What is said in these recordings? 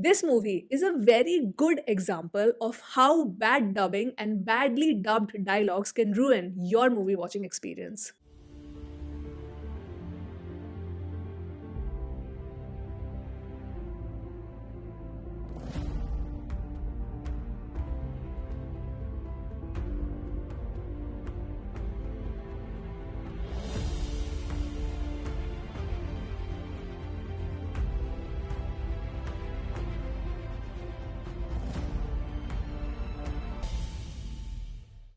This movie is a very good example of how bad dubbing and badly dubbed dialogues can ruin your movie watching experience.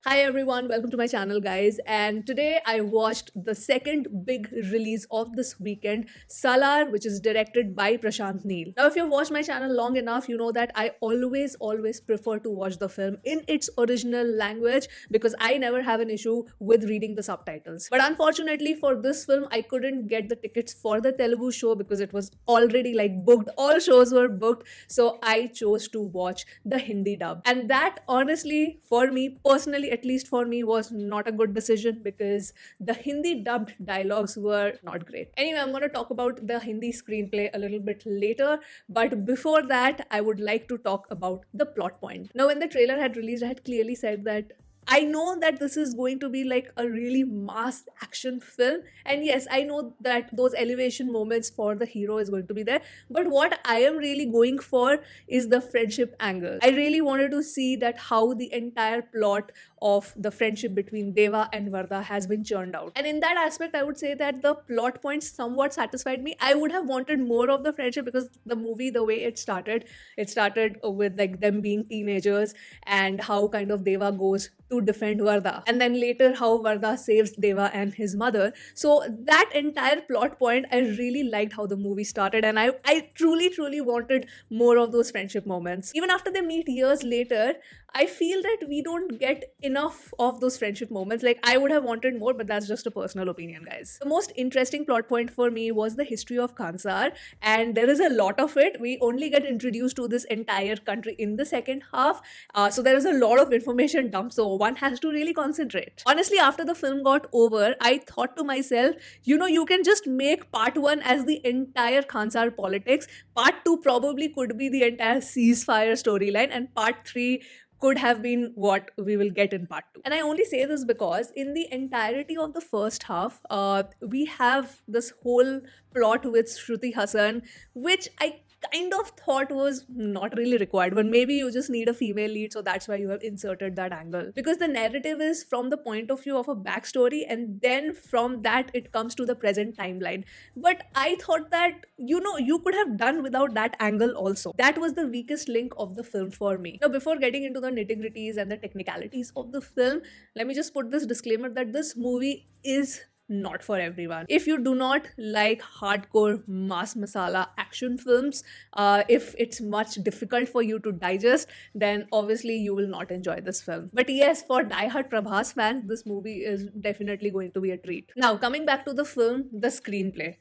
Hi everyone, welcome to my channel, guys. And today I watched the second big release of this weekend, Salaar, which is directed by Prashant Neel. Now, if you've watched my channel long enough, you know that I always prefer to watch the film in its original language because I never have an issue with reading the subtitles. But unfortunately for this film, I couldn't get the tickets for the Telugu show because it was already like booked. All shows were booked. So I chose to watch the Hindi dub. And that honestly, for me personally, at least for me, was not a good decision because the Hindi dubbed dialogues were not great. Anyway, I'm going to talk about the Hindi screenplay a little bit later, but before that, I would like to talk about the plot point. Now, when the trailer had released, I had clearly said that I know that this is going to be like a really mass action film. And yes, I know that those elevation moments for the hero is going to be there. But what I am really going for is the friendship angle. I really wanted to see that how the entire plot of the friendship between Deva and Varda has been churned out. And in that aspect, I would say that the plot points somewhat satisfied me. I would have wanted more of the friendship because the movie, the way it started with like them being teenagers and how kind of Deva goes to defend Varda. And then later how Varda saves Deva and his mother. So that entire plot point, I really liked how the movie started, and I truly wanted more of those friendship moments. Even after they meet years later, I feel that we don't get enough of those friendship moments. Like, I would have wanted more, but that's just a personal opinion, guys. The most interesting plot point for me was the history of Khansar, and there is a lot of it. We only get introduced to this entire country in the second half, so there is a lot of information dumped, so one has to really concentrate. Honestly, after the film got over, I thought to myself, you can just make part one as the entire Khansar politics, part two probably could be the entire ceasefire storyline, and part three could have been what we will get in part two. And I only say this because in the entirety of the first half, we have this whole plot with Shruti Hassan, which I kind of thought was not really required, but maybe you just need a female lead, so that's why you have inserted that angle. Because the narrative is from the point of view of a backstory, and then from that it comes to the present timeline. But I thought that you could have done without that angle also. That was the weakest link of the film for me. Now, before getting into the nitty-gritties and the technicalities of the film, let me just put this disclaimer that this movie is not for everyone. If you do not like hardcore mass masala action films, if it's much difficult for you to digest, then obviously you will not enjoy this film. But yes, for diehard Prabhas fans, this movie is definitely going to be a treat. Now, coming back to the film, the screenplay.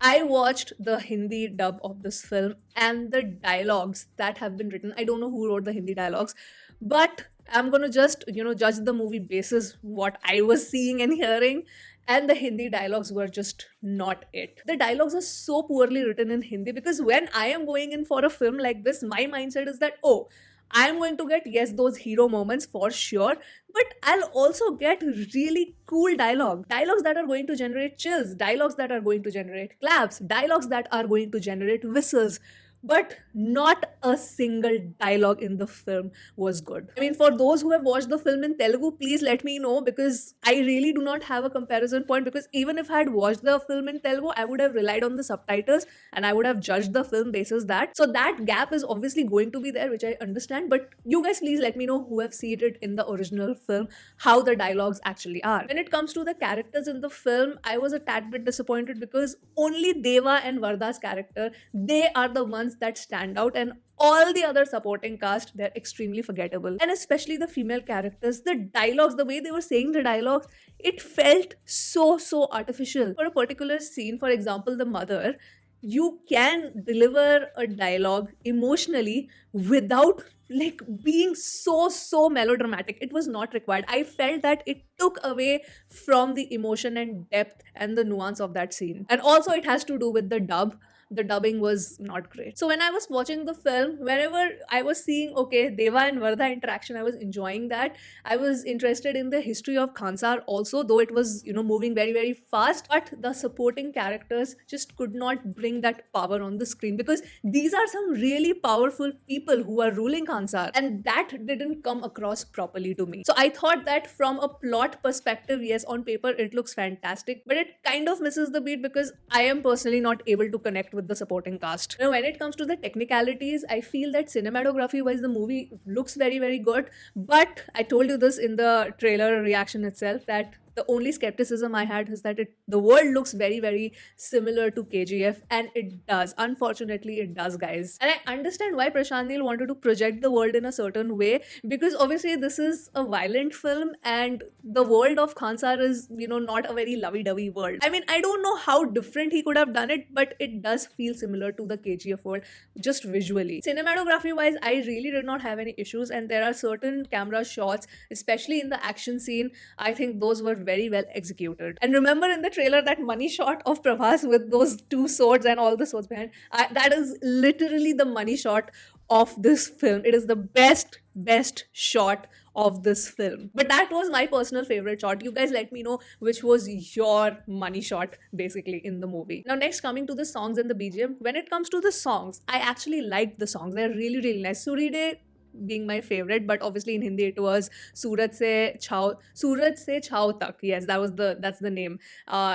I watched the Hindi dub of this film, and the dialogues that have been written, I don't know who wrote the Hindi dialogues, but I'm gonna just, judge the movie basis what I was seeing and hearing, and the Hindi dialogues were just not it. The dialogues are so poorly written in Hindi because when I am going in for a film like this, my mindset is that, oh, I am going to get, yes, those hero moments for sure, but I'll also get really cool dialogues that are going to generate chills, dialogues that are going to generate claps, dialogues that are going to generate whistles. But not a single dialogue in the film was good. I mean, for those who have watched the film in Telugu, please let me know because I really do not have a comparison point. Because even if I had watched the film in Telugu, I would have relied on the subtitles and I would have judged the film basis that. So that gap is obviously going to be there, which I understand. But you guys, please let me know who have seen it in the original film, how the dialogues actually are. When it comes to the characters in the film, I was a tad bit disappointed because only Deva and Varda's character, they are the ones that stand out, and all the other supporting cast, they're extremely forgettable. And especially the female characters, the dialogues, the way they were saying the dialogues, it felt so artificial. For a particular scene, for example, the mother, you can deliver a dialogue emotionally without like being so melodramatic. It was not required. I felt that it took away from the emotion and depth and the nuance of that scene. And also it has to do with the dub the dubbing was not great. So when I was watching the film, whenever I was seeing, okay, Deva and Vardha interaction, I was enjoying that. I was interested in the history of Khansar also, though it was, moving very, very fast. But the supporting characters just could not bring that power on the screen, because these are some really powerful people who are ruling Khansar, and that didn't come across properly to me. So I thought that from a plot perspective, yes, on paper it looks fantastic, but it kind of misses the beat because I am personally not able to connect with the supporting cast. When it comes to the technicalities, I feel that cinematography wise the movie looks very, very good, but I told you this in the trailer reaction itself, that the only skepticism I had is that the world looks very, very similar to KGF, and it does. Unfortunately, it does, guys. And I understand why Prashant Neel wanted to project the world in a certain way, because obviously this is a violent film, and the world of Khansar is, not a very lovey-dovey world. I mean, I don't know how different he could have done it, but it does feel similar to the KGF world, just visually. Cinematography-wise, I really did not have any issues, and there are certain camera shots, especially in the action scene, I think those were very well executed. And remember in the trailer that money shot of Prabhas with those two swords and all the swords behind, that is literally the money shot of this film. It is the best shot of this film. But that was my personal favorite shot. You guys let me know which was your money shot basically in the movie. Now next, coming to the songs and the BGM. When it comes to the songs, I actually liked the songs. They're really, really nice. Suride being my favorite, but obviously in Hindi it was Suraj se Chhao Tak. Yes, that's the name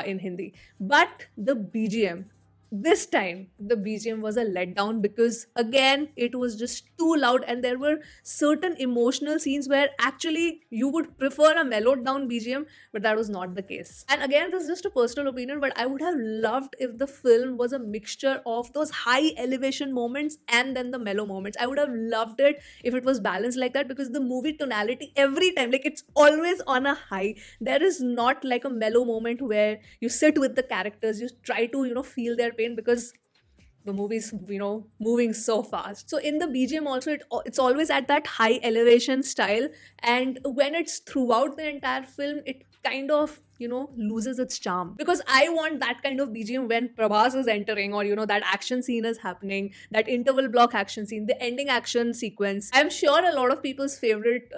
in Hindi. But the BGM, this time the BGM was a letdown, because again it was just too loud, and there were certain emotional scenes where actually you would prefer a mellowed down BGM, but that was not the case. And again, this is just a personal opinion, but I would have loved if the film was a mixture of those high elevation moments and then the mellow moments. I would have loved it if it was balanced like that, because the movie tonality every time, like, it's always on a high. There is not like a mellow moment where you sit with the characters, you try to feel their pain, because the movie's moving so fast. So in the BGM also, it's always at that high elevation style, and when it's throughout the entire film, it kind of loses its charm, because I want that kind of BGM when Prabhas is entering, or that action scene is happening, that interval block action scene, the ending action sequence. I'm sure a lot of people's favorite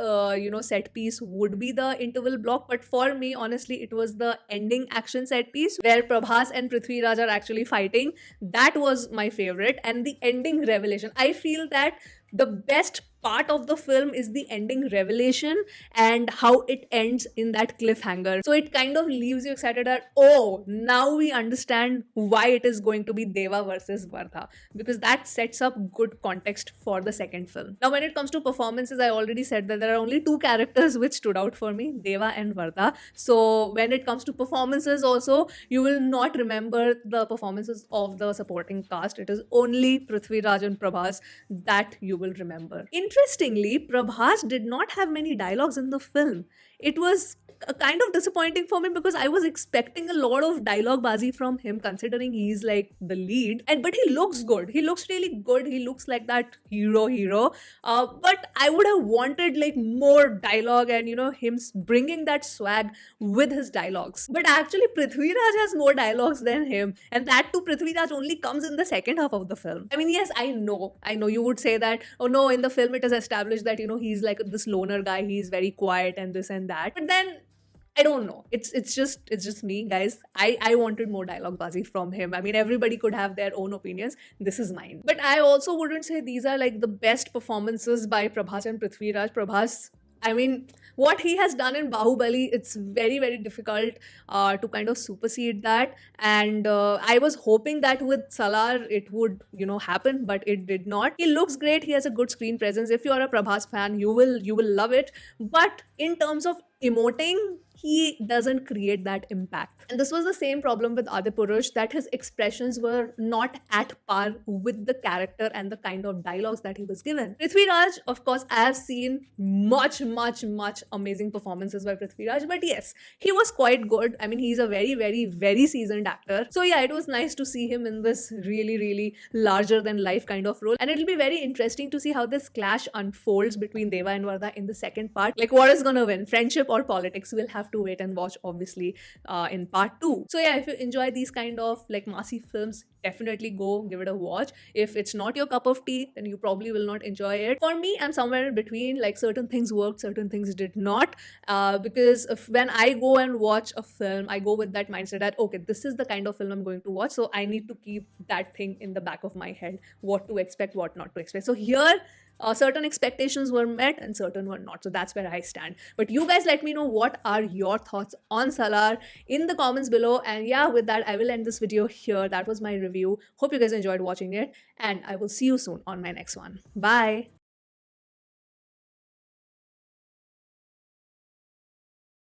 set piece would be the interval block, but for me, honestly, it was the ending action set piece where Prabhas and Prithviraj are actually fighting. That was my favorite. And the ending revelation, I feel that the best part of the film is the ending revelation and how it ends in that cliffhanger. So it kind of leaves you excited that, oh, now we understand why it is going to be Deva versus Vardha, because that sets up good context for the second film. Now, when it comes to performances, I already said that there are only two characters which stood out for me, Deva and Vardha. So when it comes to performances also, you will not remember the performances of the supporting cast. It is only Prithviraj and Prabhas that you will remember. Interestingly, Prabhas did not have many dialogues in the film. It was kind of disappointing for me, because I was expecting a lot of dialogue bazi from him, considering he's like the lead. But he looks good. He looks really good. He looks like that hero. But I would have wanted like more dialogue and him bringing that swag with his dialogues. But actually, Prithviraj has more dialogues than him, and that too, Prithviraj only comes in the second half of the film. I mean, yes, I know you would say that, oh no, in the film it is established that he's like this loner guy. He's very quiet and this and that. But then, I don't know. It's just me, guys. I wanted more dialogue bazi from him. I mean, everybody could have their own opinions. This is mine. But I also wouldn't say these are like the best performances by Prabhas and Prithviraj. Prabhas, I mean, what he has done in Bahubali, it's very, very difficult to kind of supersede that. And I was hoping that with Salaar it would, happen, but it did not. He looks great. He has a good screen presence. If you're a Prabhas fan, you will love it. But in terms of emoting, he doesn't create that impact. And this was the same problem with Adipurush, that his expressions were not at par with the character and the kind of dialogues that he was given. Prithviraj, of course, I have seen much amazing performances by Prithviraj, but yes, he was quite good. I mean, he's a very seasoned actor. So yeah, it was nice to see him in this really larger than life kind of role. And it'll be very interesting to see how this clash unfolds between Deva and Vardha in the second part. Like, what is gonna win? Friendship gossip or politics, we'll have to wait and watch, obviously, in part 2. So yeah, if you enjoy these kind of like massive films, definitely go give it a watch. If it's not your cup of tea, then you probably will not enjoy it. For me, I'm somewhere in between. Like certain things worked, certain things did not. Because when I go and watch a film, I go with that mindset that okay, this is the kind of film I'm going to watch, so I need to keep that thing in the back of my head, what to expect, what not to expect. So here, certain expectations were met and certain were not. So that's where I stand. But you guys let me know what are your thoughts on Salaar in the comments below. And yeah, with that, I will end this video here. That was my review. Hope you guys enjoyed watching it. And I will see you soon on my next one. Bye.